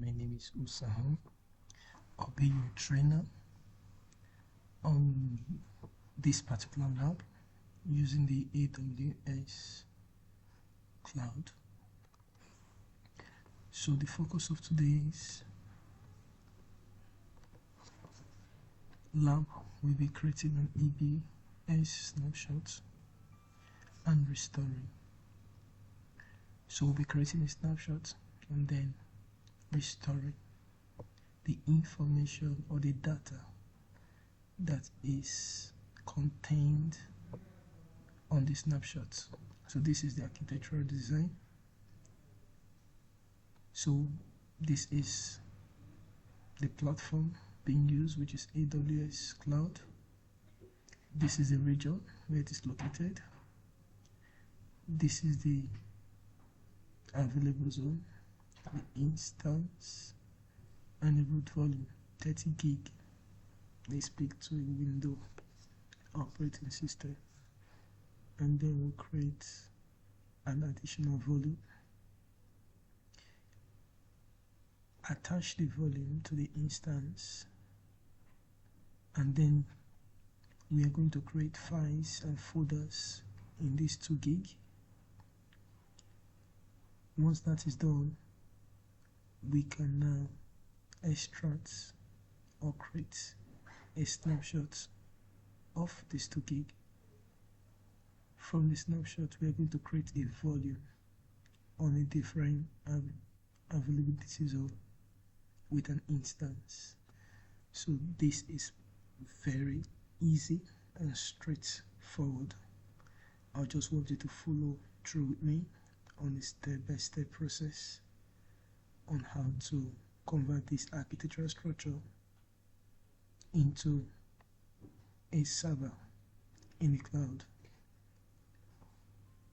My name is Usaham. I'll be your trainer on this particular lab using the AWS cloud. So the focus of today's lab will be creating an EBS snapshot and restoring. So we'll be creating a snapshot and then restoring the information or the data that is contained on the snapshot. So this is the architectural design. So this is the platform being used, which is AWS Cloud. This is the region where it is located. This is the available zone, the instance, and the root volume, 30 gig. They speak to a window operating system, and then we'll create an additional volume, attach the volume to the instance, and then we are going to create files and folders in this 2 gig. Once that is done, we can now extract or create a snapshot of this 2 gig. From the snapshot, we are going to create a volume on a different availability zone with an instance. So this is very easy and straightforward. I just want you to follow through with me on the step-by-step process on how to convert this architectural structure into a server in the cloud.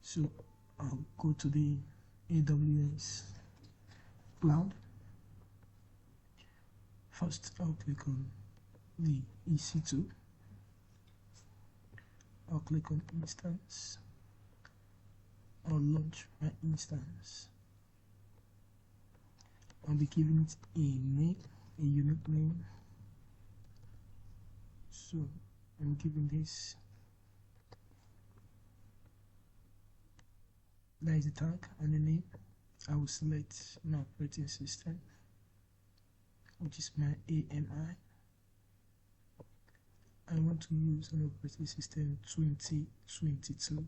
So I'll go to the AWS cloud. First, I'll click on the EC2. I'll click on instance. I'll launch my instance. I'll be giving it a name, a unique name. So I'm giving this, that is the tag and the name. I will select my operating system, which is my AMI. I want to use an operating system 2022.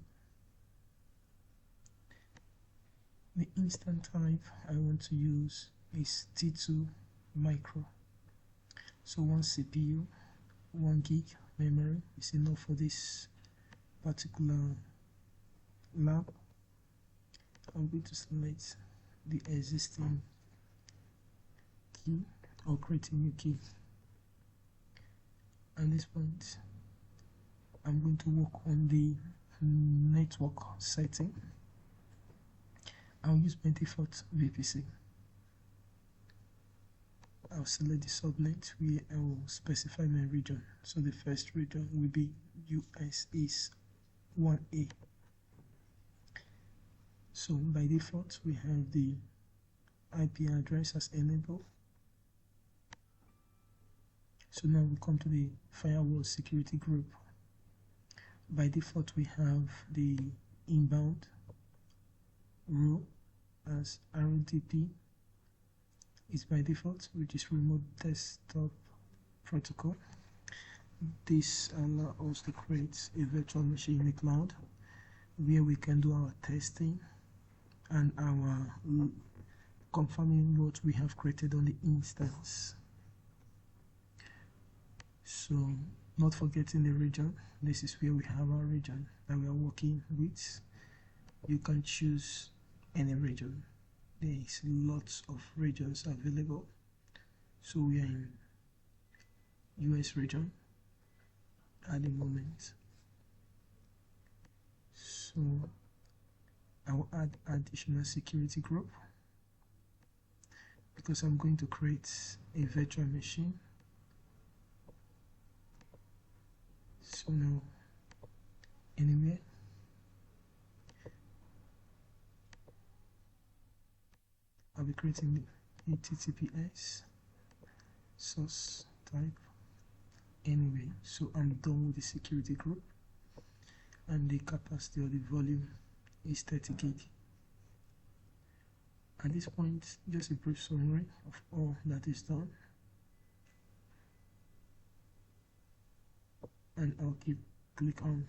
The instant type I want to use is T2 micro. So 1 CPU, 1 gig memory is enough for this particular lab. I'm going to select the existing key or create a new key. At this point, I'm going to work on the network setting. I'll use my default VPC. I'll select the subnet where I will specify my region. So the first region will be US East 1A. So by default, we have the IP address as enabled. So now we come to the firewall security group. By default, we have the inbound role as RDP is by default, which is remote desktop protocol. This allows us to create a virtual machine in the cloud where we can do our testing and our confirming what we have created on the instance. So not forgetting the region, this is where we have our region that we are working with. You can choose any region. There is lots of regions available. So we are in US region at the moment. So I will add additional security group because I'm going to create a virtual machine. So now anywhere I'll be creating a HTTPS source type. Anyway, so I'm done with the security group, and the capacity of the volume is 30 gig. At this point, just a brief summary of all that is done, and I'll click on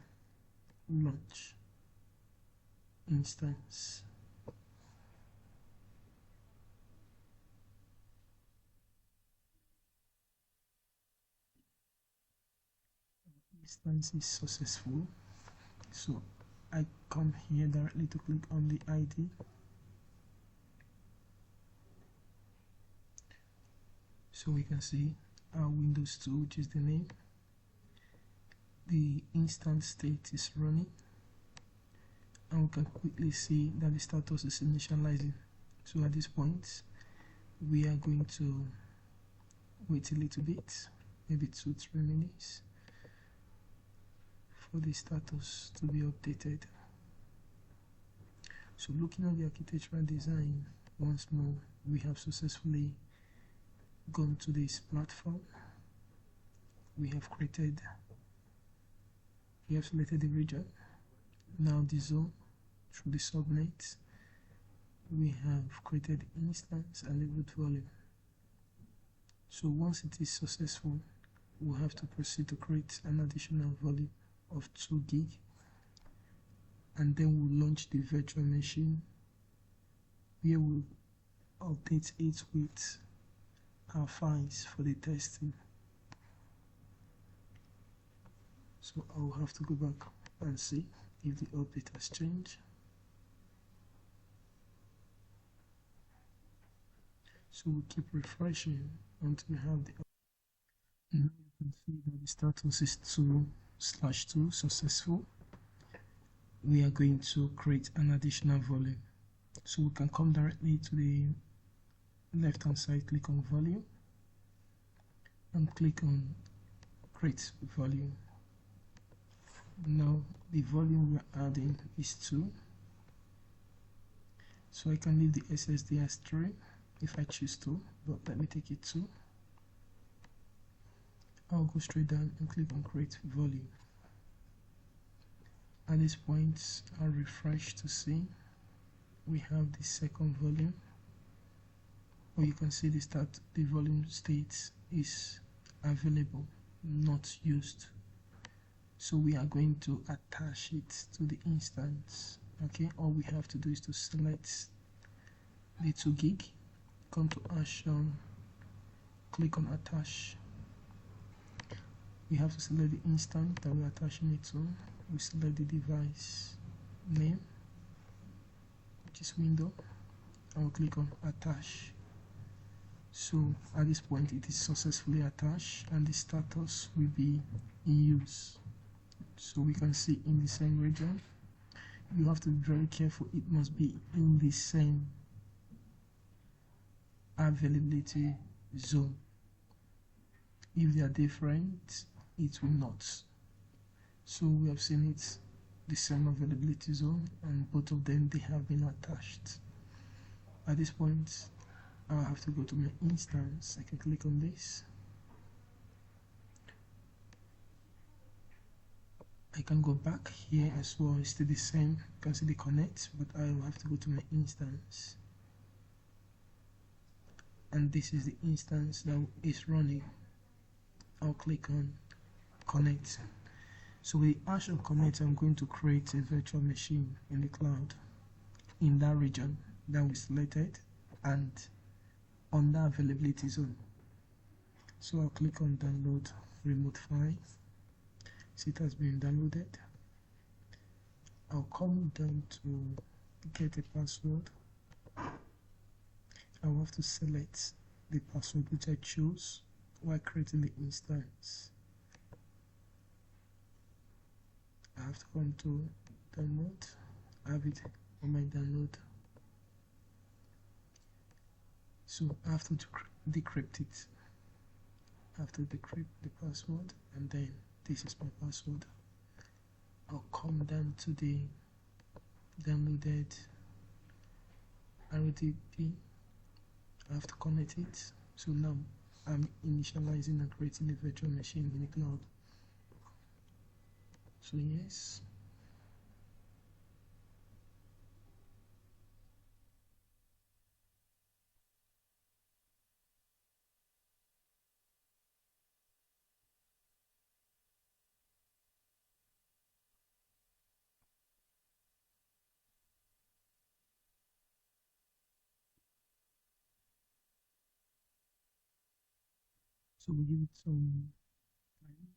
launch instance. Instance is successful, so I come here directly to click on the ID. So we can see our Windows 2, which is the name. The instance state is running, and we can quickly see that the status is initializing. So at this point, we are going to wait a little bit, maybe 2-3 minutes, for the status to be updated. So looking at the architectural design once more, we have successfully gone to this platform. We have selected the region, now the zone through the subnet. We have created instance and the root volume. So once it is successful, we'll have to proceed to create an additional volume of 2 gig, and then we'll launch the virtual machine, where we'll update it with our files for the testing. So I'll have to go back and see if the update has changed. So we'll keep refreshing until we have the update. Now you can see that the status is 2/2 successful. We are going to create an additional volume. So we can come directly to the left hand side, click on volume, and click on create volume. Now the volume we're adding is 2, so I can leave the SSD as 3 if I choose to, but let me take it 2. I'll go straight down and click on create volume. At this point, I'll refresh to see we have the second volume, or you can see the volume state is available, not used. So we are going to attach it to the instance. Okay, all we have to do is to select the 2 gig, come to action, click on attach. We have to select the instance that we're attaching it to. We select the device name, which is window, and we'll click on attach. So at this point, it is successfully attached, and the status will be in use. So we can see in the same region. You have to be very careful, it must be in the same availability zone. If they are different, it will not. So we have seen it the same availability zone, and both of them, they have been attached. At this point, I'll have to go to my instance. I can click on this. I can go back here as well, it's still the same. You can see the connect, but I will have to go to my instance, and this is the instance that is running. I'll click on connect. So with the action connect, I'm going to create a virtual machine in the cloud in that region that we selected and on that availability zone. So I'll click on download remote file. See, it has been downloaded. I'll come down to get a password. I'll have to select the password which I chose while creating the instance. I have to come to download. I have it on my download. So I have to decrypt it. I have to decrypt the password, and then this is my password. I'll come down to the downloaded RDP I have to connect it. So now I'm initializing and creating a virtual machine in the cloud. So yes. So we give it some time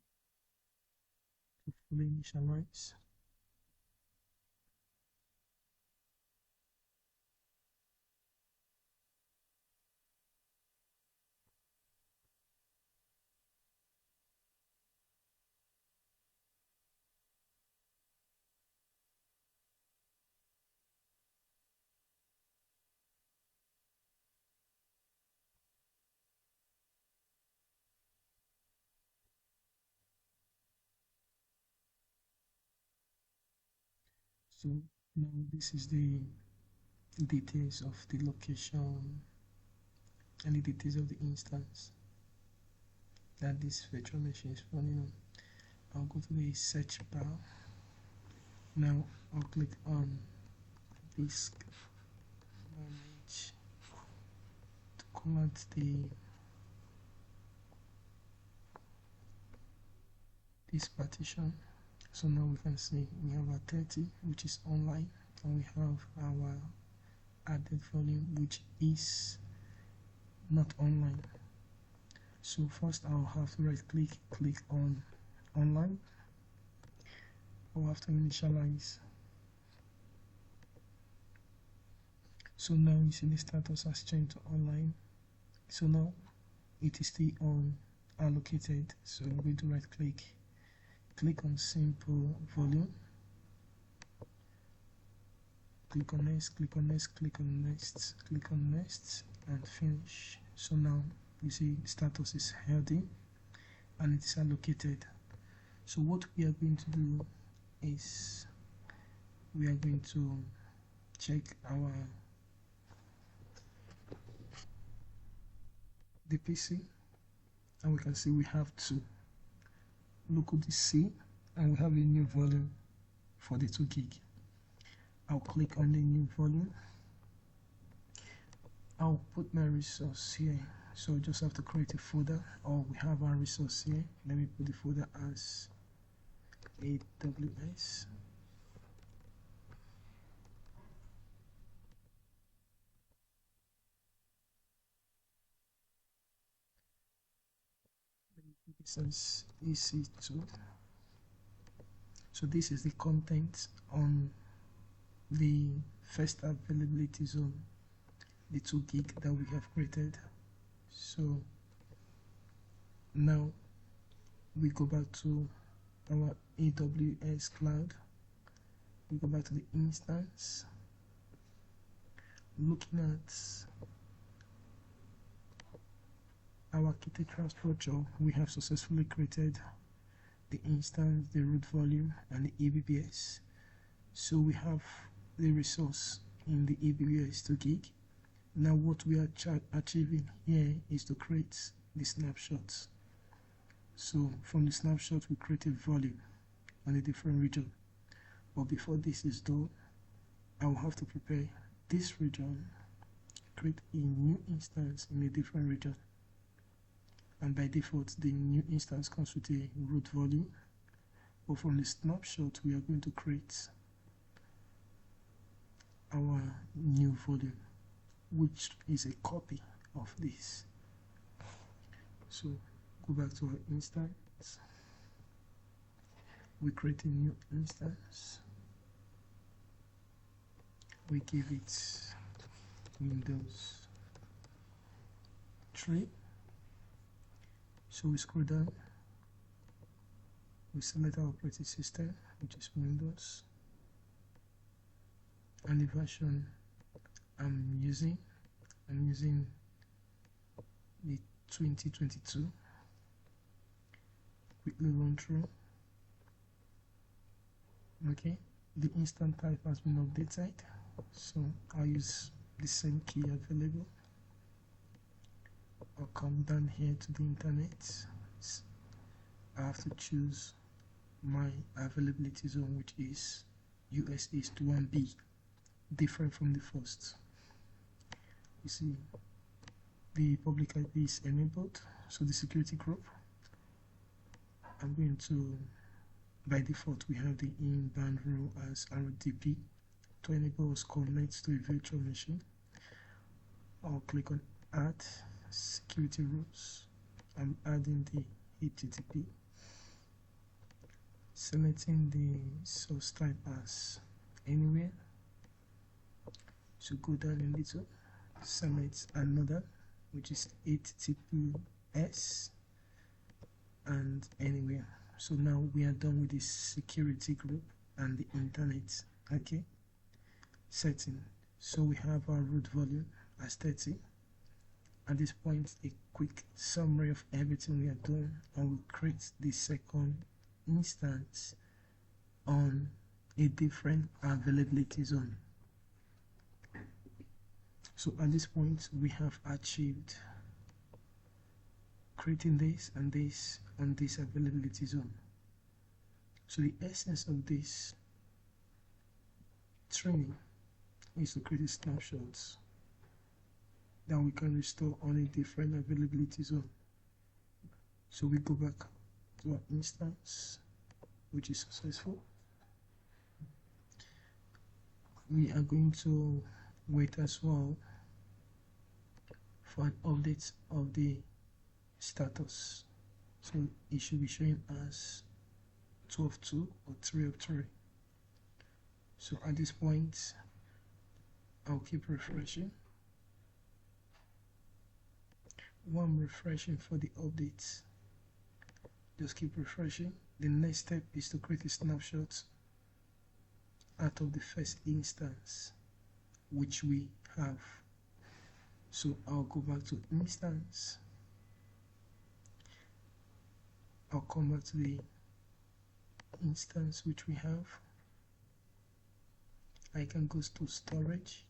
to fully initialize. So now this is the details of the location and the details of the instance that this virtual machine is running on. I'll go to the search bar. Now I'll click on disk manage to come out this partition. So now we can see we have our 30, which is online, and we have our added volume, which is not online. So first I'll have to right click on online. I'll have to initialize. So now you see the status has changed to online. So now it is still on allocated. So I'm going to right click on simple volume, click on next, click on next, click on next, click on next, and finish. So now you see status is healthy and it is allocated. So what we are going to do is we are going to check the PC, and we can see we have two local DC and we have a new volume for the 2 gig. I'll click on the new volume. I'll put my resource here. So I just have to create a folder, or we have our resource here. Let me put the folder as AWS. This is EC2. So this is the content on the first availability zone, the 2 gig that we have created. So now we go back to our AWS cloud. We go back to the instance. Looking at our architectural structure, we have successfully created the instance, the root volume, and the EBBS. So we have the resource in the EBBS 2 gig. Now what we are achieving here is to create the snapshots. So from the snapshot we create a volume on a different region. But before this is done, I will have to prepare this region, create a new instance in a different region. And by default, the new instance comes with a root volume. But from the snapshot, we are going to create our new volume, which is a copy of this. So go back to our instance. We create a new instance. We give it Windows 3. So we scroll down, we select our operating system, which is Windows, and the version I'm using the 2022. Quickly run through. Okay, the instant type has been updated, so I'll use the same key available. I'll come down here to the internet. I have to choose my availability zone, which is US East 1B, different from the first. You see, the public IP is enabled, so the security group, I'm going to, by default, we have the inbound rule as RDP to enable us connect to a virtual machine. I'll click on Add Security Rules. I'm adding the HTTP, selecting the source type as anywhere. So go down a little, select another, which is HTTPS and anywhere. So now we are done with the security group and the internet. Okay, setting. So we have our root volume as 30. At this point, a quick summary of everything we are doing, and we create the second instance on a different availability zone. So at this point, we have achieved creating this and this on this availability zone. So the essence of this training is to create snapshots that we can restore on a different availability zone. So we go back to our instance, which is successful. We are going to wait as well for an update of the status. So it should be showing as 2 of 2 or 3 of 3. So at this point, I'll keep refreshing. While I'm refreshing for the updates, just keep refreshing. The next step is to create a snapshot out of the first instance, which we have. So I'll go back to instance. I'll come back to the instance which we have. I can go to storage,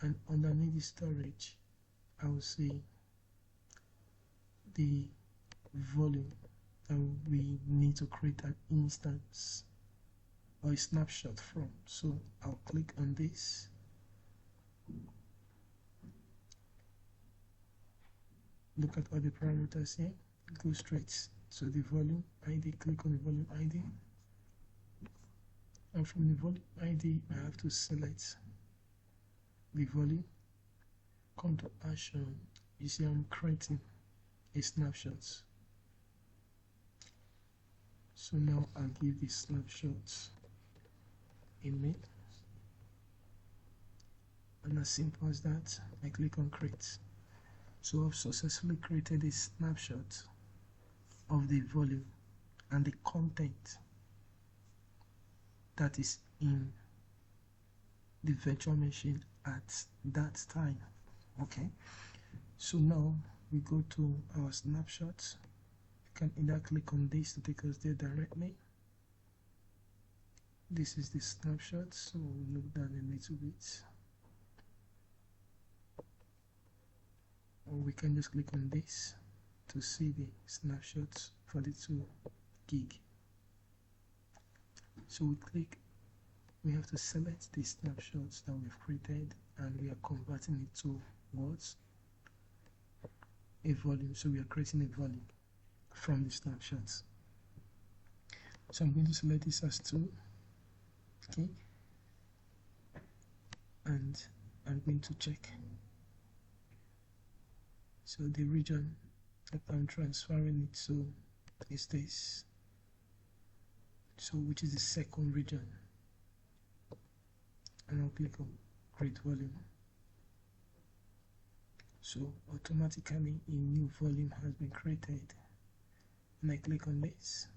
and underneath the storage I will see the volume that we need to create an instance or a snapshot from. So I'll click on this. Look at all the parameters here. Go straight to the volume ID. Click on the volume ID. And from the volume ID, I have to select the volume. Come to action. You see I'm creating a snapshot. So now I'll give the snapshot a name. And as simple as that, I click on create. So I've successfully created a snapshot of the volume and the content that is in the virtual machine at that time. Okay, so now we go to our snapshots. You can either click on this to take us there directly. This is the snapshot, so we'll look down a little bit. Or we can just click on this to see the snapshots for the 2 gig. So we click, we have to select the snapshots that we've created, and we are converting it to words, a volume. So we are creating a volume from the snapshots. So I'm going to select this as 2, okay, and I'm going to check. So the region that I'm transferring it to is this, so which is the second region, and I'll click on create volume. So automatically a new volume has been created, and I click on this.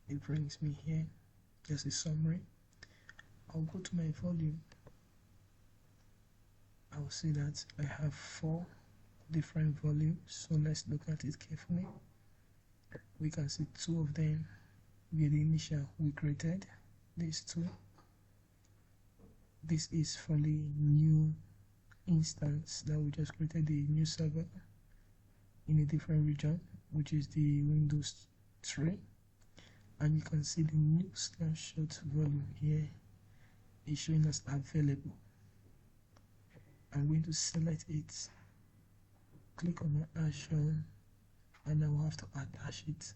It brings me here, just a summary. I'll go to my volume. I'll see that I have 4 different volumes, so let's look at it carefully. We can see 2 of them were the initial we created, these 2. This is for the new instance that we just created a new server in a different region, which is the Windows 3, and you can see the new snapshot volume here is showing us available. I'm going to select it, click on my action, and I will have to attach it.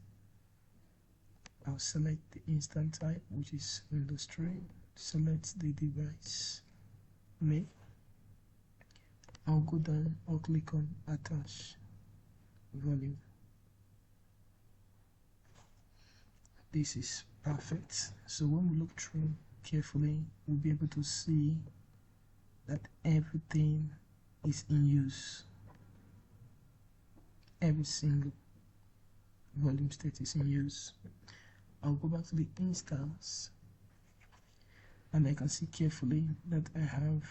I'll select the instance type, which is Windows 3, select the device name. I'll go down, I'll click on attach volume. This is perfect. So when we look through carefully, we'll be able to see that everything is in use. Every single volume state is in use. I'll go back to the instance, and I can see carefully that I have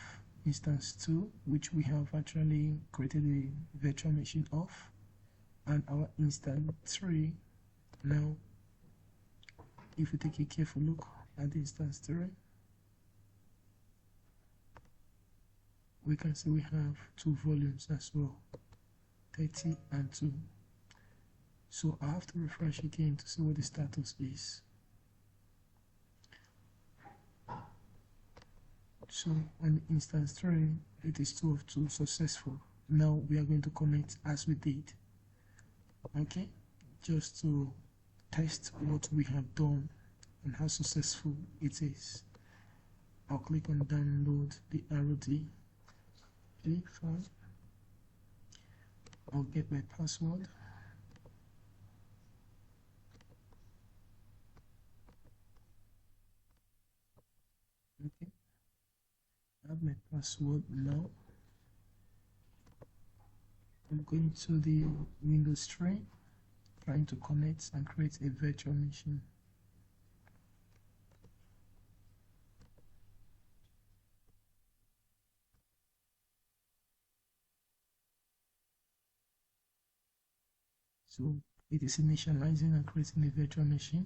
instance 2, which we have actually created a virtual machine of, and our instance 3. Now if we take a careful look at the instance 3, we can see we have 2 volumes as well, 30 and 2. So I have to refresh again to see what the status is. So on instance 3, it is 2 of 2 successful. Now we are going to connect as we did. Okay, just to test what we have done and how successful it is. I'll click on download the ROD file. I'll get my password. Okay, I have my password now. I'm going to the Windows 3, trying to connect and create a virtual machine. So it is initializing and creating a virtual machine.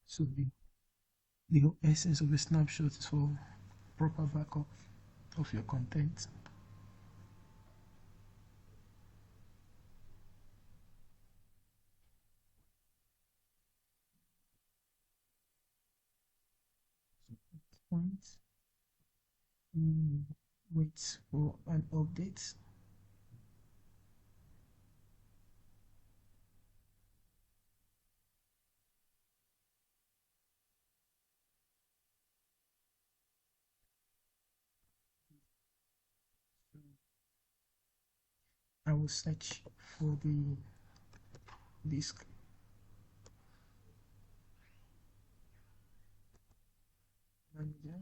So the whole essence of a snapshot is for proper backup of your content. Point. Wait for an update. I will search for the disk. Manager.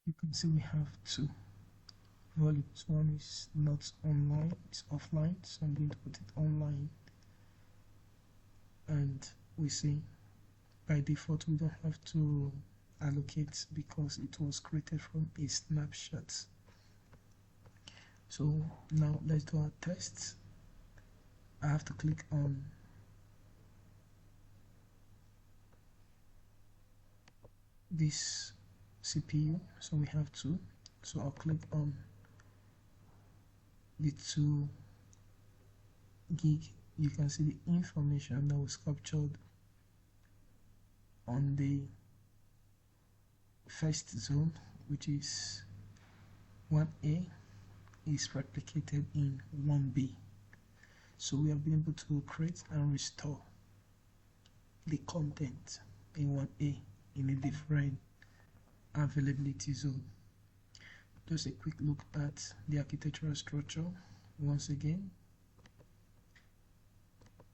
You can see we have 2 volumes. One is not online, it's offline, so I'm going to put it online. And we see by default we don't have to allocate because it was created from a snapshot. So now let's do our tests. I have to click on this CPU, so we have 2. So I'll click on the 2 gig. You can see the information that was captured on the first zone, which is 1A, is replicated in 1B. So we have been able to create and restore the content in 1A in a different availability zone. Just a quick look at the architectural structure. Once again,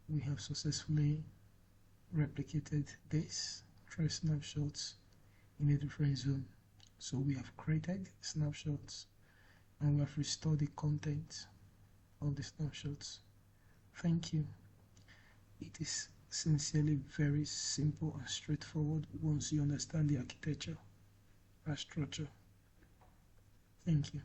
we have successfully replicated this 3 snapshots in a different zone. So we have created snapshots and we have restored the content of the snapshots. Thank you. It is sincerely very simple and straightforward once you understand the architecture and structure. Thank you.